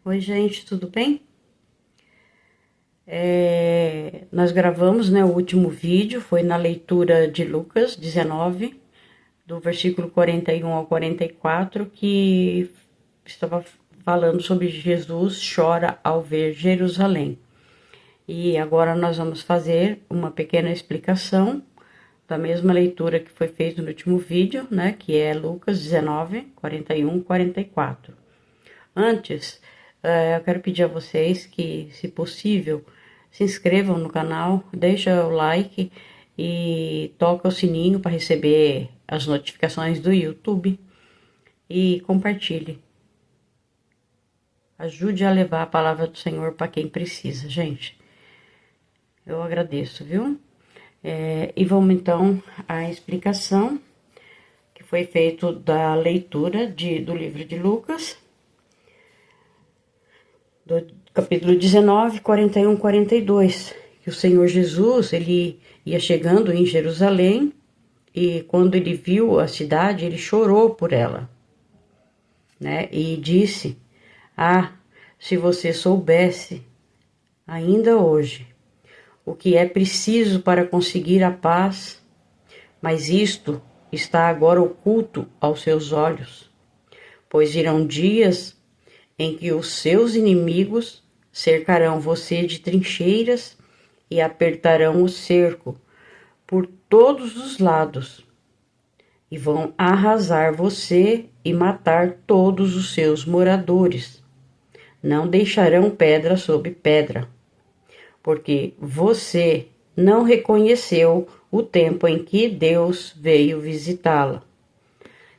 Oi, gente, tudo bem? Nós gravamos, né, o último vídeo, foi na leitura de Lucas 19, do versículo 41 ao 44, que estava falando sobre Jesus chora ao ver Jerusalém. E agora nós vamos fazer uma pequena explicação da mesma leitura que foi feita no último vídeo, né, que é Lucas 19, 41 e 44. Antes, eu quero pedir a vocês que, se possível, se inscrevam no canal, deixa o like e toca o sininho para receber as notificações do YouTube e compartilhe. Ajude a levar a palavra do Senhor para quem precisa, gente. Eu agradeço, viu? E vamos então à explicação que foi feita da leitura do livro de Lucas, do capítulo 19, 41, 42, que o Senhor Jesus, ele ia chegando em Jerusalém e quando ele viu a cidade, ele chorou por ela, né? E disse: "Ah, se você soubesse ainda hoje o que é preciso para conseguir a paz, mas isto está agora oculto aos seus olhos, pois virão dias em que os seus inimigos cercarão você de trincheiras e apertarão o cerco por todos os lados, e vão arrasar você e matar todos os seus moradores. Não deixarão pedra sobre pedra, porque você não reconheceu o tempo em que Deus veio visitá-la."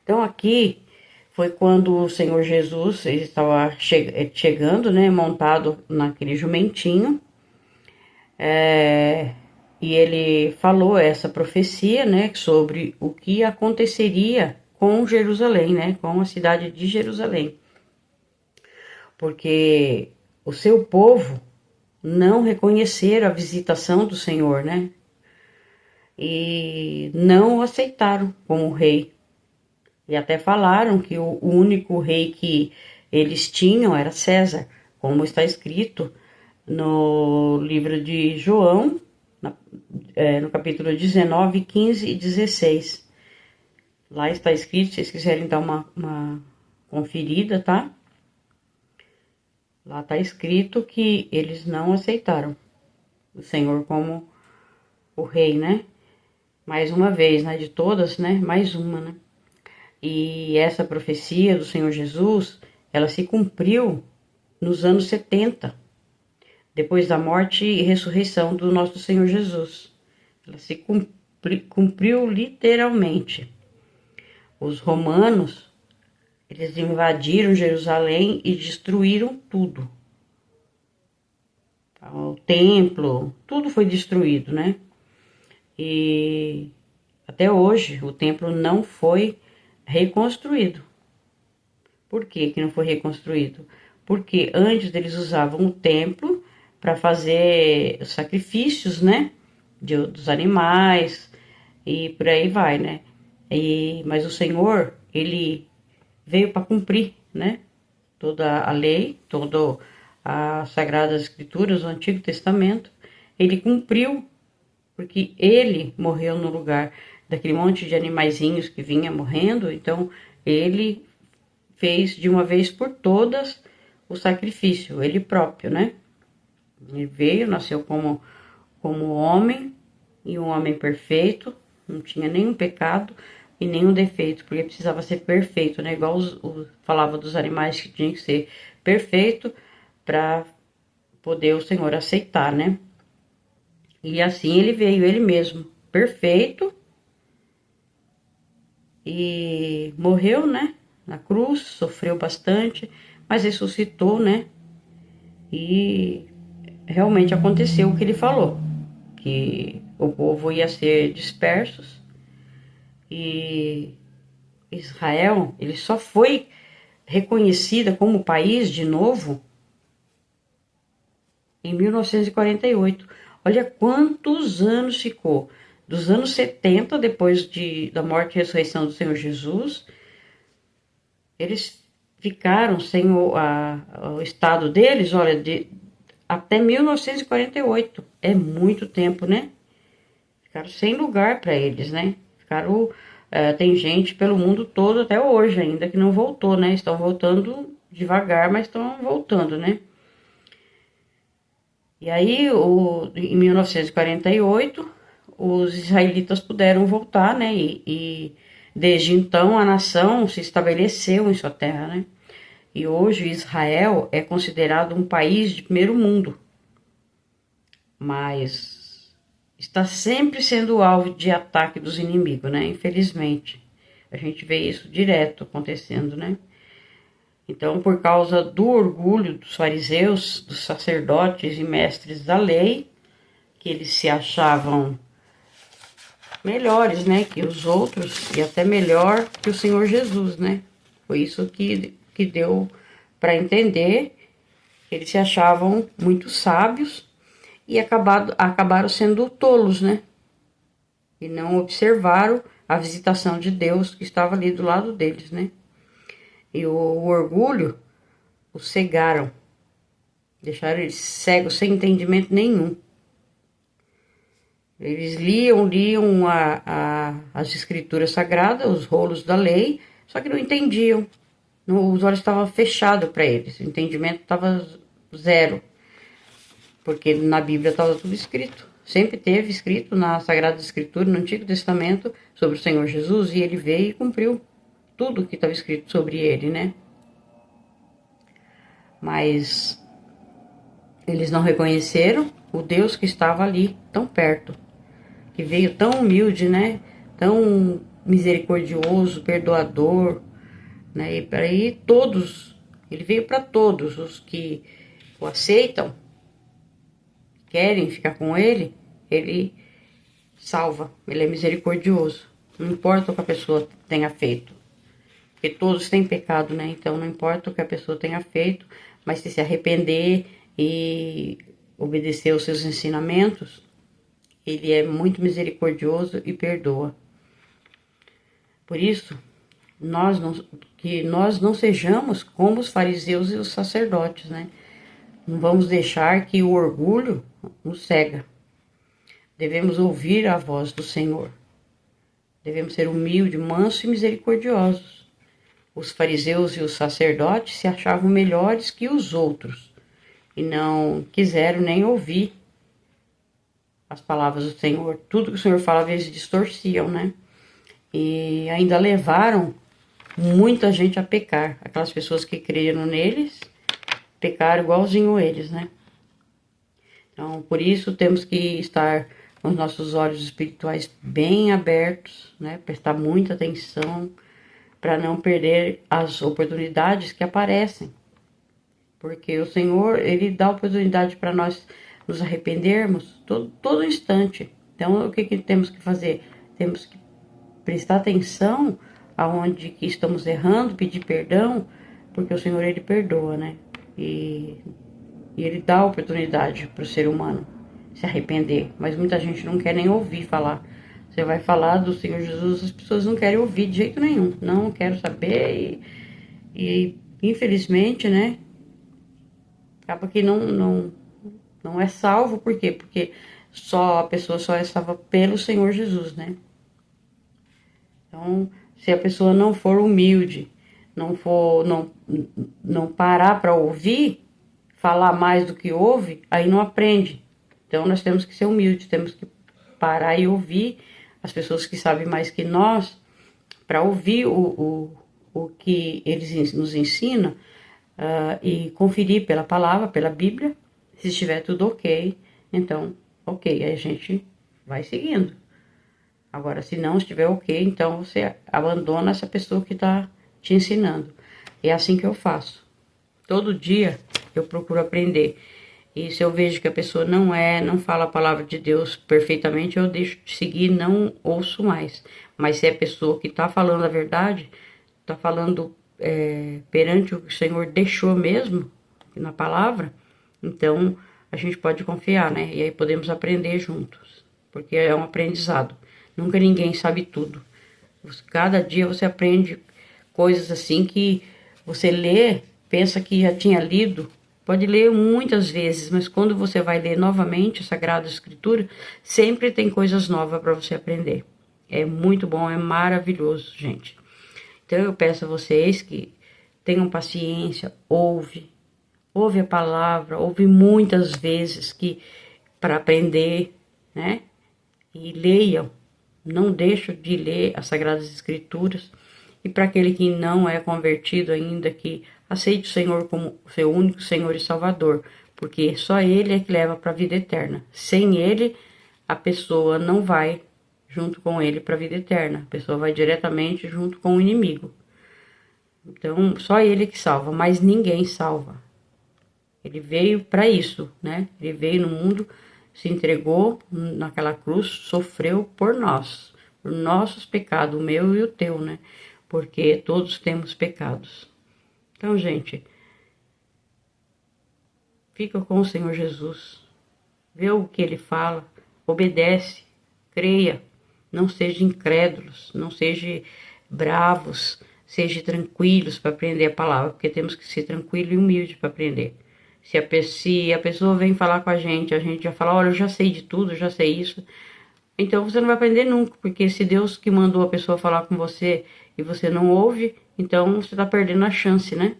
Então aqui foi quando o Senhor Jesus estava chegando, né, montado naquele jumentinho, e ele falou essa profecia, né, sobre o que aconteceria com Jerusalém, né, com a cidade de Jerusalém, porque o seu povo não reconheceram a visitação do Senhor, né, e não o aceitaram como rei. E até falaram que o único rei que eles tinham era César, como está escrito no livro de João, no capítulo 19, 15 e 16. Lá está escrito, se vocês quiserem dar uma conferida, tá? Lá está escrito que eles não aceitaram o Senhor como o rei, né? Mais uma vez, né? De todas, né? Mais uma, né? E essa profecia do Senhor Jesus, ela se cumpriu nos anos 70, depois da morte e ressurreição do nosso Senhor Jesus. Ela se cumpriu literalmente. Os romanos, eles invadiram Jerusalém e destruíram tudo. O templo, tudo foi destruído, né? E até hoje o templo não foi reconstruído. Por que não foi reconstruído? Porque antes eles usavam o templo para fazer sacrifícios, né? Dos animais e por aí vai, né? Mas o Senhor, ele veio para cumprir, né? Toda a lei, toda as Sagradas Escrituras, o Antigo Testamento, ele cumpriu, porque ele morreu no lugar daquele monte de animaizinhos que vinha morrendo. Então ele fez de uma vez por todas o sacrifício, ele próprio, né? Ele veio, nasceu como homem, e um homem perfeito, não tinha nenhum pecado e nenhum defeito, porque precisava ser perfeito, né? Igual falava dos animais que tinha que ser perfeito para poder o Senhor aceitar, né? E assim ele veio, ele mesmo, perfeito, e morreu, né? Na cruz, sofreu bastante, mas ressuscitou, né? E realmente aconteceu o que ele falou, que o povo ia ser dispersos e Israel, ele só foi reconhecida como país de novo em 1948. Olha quantos anos ficou. Dos anos 70, depois da morte e ressurreição do Senhor Jesus, eles ficaram sem o estado deles, olha, até 1948. É muito tempo, né? Ficaram sem lugar para eles, né? Ficaram, tem gente pelo mundo todo até hoje ainda que não voltou, né? Estão voltando devagar, mas estão voltando, né? E aí, em 1948, os israelitas puderam voltar, né? E desde então a nação se estabeleceu em sua terra, né? E hoje Israel é considerado um país de primeiro mundo, mas está sempre sendo alvo de ataque dos inimigos, né? Infelizmente, a gente vê isso direto acontecendo, né? Então, por causa do orgulho dos fariseus, dos sacerdotes e mestres da lei, que eles se achavam melhores, né, que os outros e até melhor que o Senhor Jesus, né? Foi isso que deu para entender que eles se achavam muito sábios e acabaram sendo tolos, né? E não observaram a visitação de Deus que estava ali do lado deles, né? E o orgulho os cegaram, deixaram eles cegos sem entendimento nenhum. Eles liam as escrituras sagradas, os rolos da lei, só que não entendiam. Os olhos estavam fechados para eles, o entendimento estava zero. Porque na Bíblia estava tudo escrito. Sempre teve escrito na Sagrada Escritura, no Antigo Testamento, sobre o Senhor Jesus, e ele veio e cumpriu tudo que estava escrito sobre ele, né? Mas eles não reconheceram o Deus que estava ali, tão perto, que veio tão humilde, né? Tão misericordioso, perdoador, né? E para aí todos, ele veio para todos os que o aceitam, querem ficar com ele, ele salva, ele é misericordioso. Não importa o que a pessoa tenha feito, porque todos têm pecado, né? Então não importa o que a pessoa tenha feito, mas se arrepender e obedecer aos seus ensinamentos, ele é muito misericordioso e perdoa. Por isso, que nós não sejamos como os fariseus e os sacerdotes, né? Não vamos deixar que o orgulho nos cega. Devemos ouvir a voz do Senhor. Devemos ser humildes, mansos e misericordiosos. Os fariseus e os sacerdotes se achavam melhores que os outros e não quiseram nem ouvir as palavras do Senhor. Tudo que o Senhor falava, eles distorciam, né? E ainda levaram muita gente a pecar. Aquelas pessoas que creram neles, pecaram igualzinho eles, né? Então, por isso, temos que estar com os nossos olhos espirituais bem abertos, né? Prestar muita atenção para não perder as oportunidades que aparecem. Porque o Senhor, ele dá oportunidade para nós nos arrependermos todo instante. Então, o que temos que fazer? Temos que prestar atenção aonde que estamos errando, pedir perdão, porque o Senhor, ele perdoa, né? E ele dá oportunidade para o ser humano se arrepender, mas muita gente não quer nem ouvir falar. Você vai falar do Senhor Jesus, as pessoas não querem ouvir de jeito nenhum, não quero saber e infelizmente, né, acaba que não é salvo, por quê? Porque a pessoa só é salva pelo Senhor Jesus, né? Então, se a pessoa não for humilde, não parar para ouvir, falar mais do que ouve, aí não aprende. Então, nós temos que ser humildes, temos que parar e ouvir as pessoas que sabem mais que nós, para ouvir o que eles nos ensinam e conferir pela palavra, pela Bíblia. Se estiver tudo ok, então, ok, aí a gente vai seguindo. Agora, se não estiver ok, então você abandona essa pessoa que está te ensinando. É assim que eu faço. Todo dia eu procuro aprender. E se eu vejo que a pessoa não fala a palavra de Deus perfeitamente, eu deixo de seguir, não ouço mais. Mas se é a pessoa que está falando a verdade, está falando perante o que o Senhor deixou mesmo na palavra, então a gente pode confiar, né? E aí podemos aprender juntos, porque é um aprendizado. Nunca ninguém sabe tudo. Cada dia você aprende coisas assim que Você lê, pensa que já tinha lido, pode ler muitas vezes, mas quando você vai ler novamente a Sagrada Escritura, sempre tem coisas novas para você aprender. É muito bom, é maravilhoso, gente. Então eu peço a vocês que tenham paciência, ouve a palavra, ouve muitas vezes que para aprender, né? E leiam, não deixem de ler as Sagradas Escrituras. E para aquele que não é convertido ainda, que aceite o Senhor como seu único Senhor e Salvador, porque só Ele é que leva para a vida eterna. Sem Ele, a pessoa não vai junto com Ele para a vida eterna. A pessoa vai diretamente junto com o inimigo. Então, só Ele que salva, mas ninguém salva. Ele veio para isso, né? Ele veio no mundo, se entregou naquela cruz, sofreu por nós, por nossos pecados, o meu e o teu, né? Porque todos temos pecados. Então, gente, fica com o Senhor Jesus, vê o que Ele fala, obedece, creia, não seja incrédulos, não seja bravos, seja tranquilos para aprender a palavra, porque temos que ser tranquilo e humilde para aprender. Se a pessoa vem falar com a gente já fala, olha, eu já sei de tudo, eu já sei isso. Então você não vai aprender nunca, porque se Deus que mandou a pessoa falar com você e você não ouve, então você está perdendo a chance, né?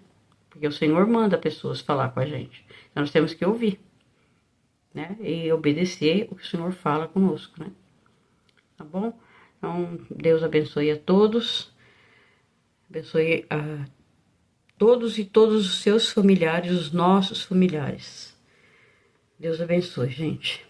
Porque o Senhor manda pessoas falar com a gente. Então nós temos que ouvir, né? E obedecer o que o Senhor fala conosco, né? Tá bom? Então Deus abençoe a todos, abençoe a todos e todos os seus familiares, os nossos familiares. Deus abençoe, gente.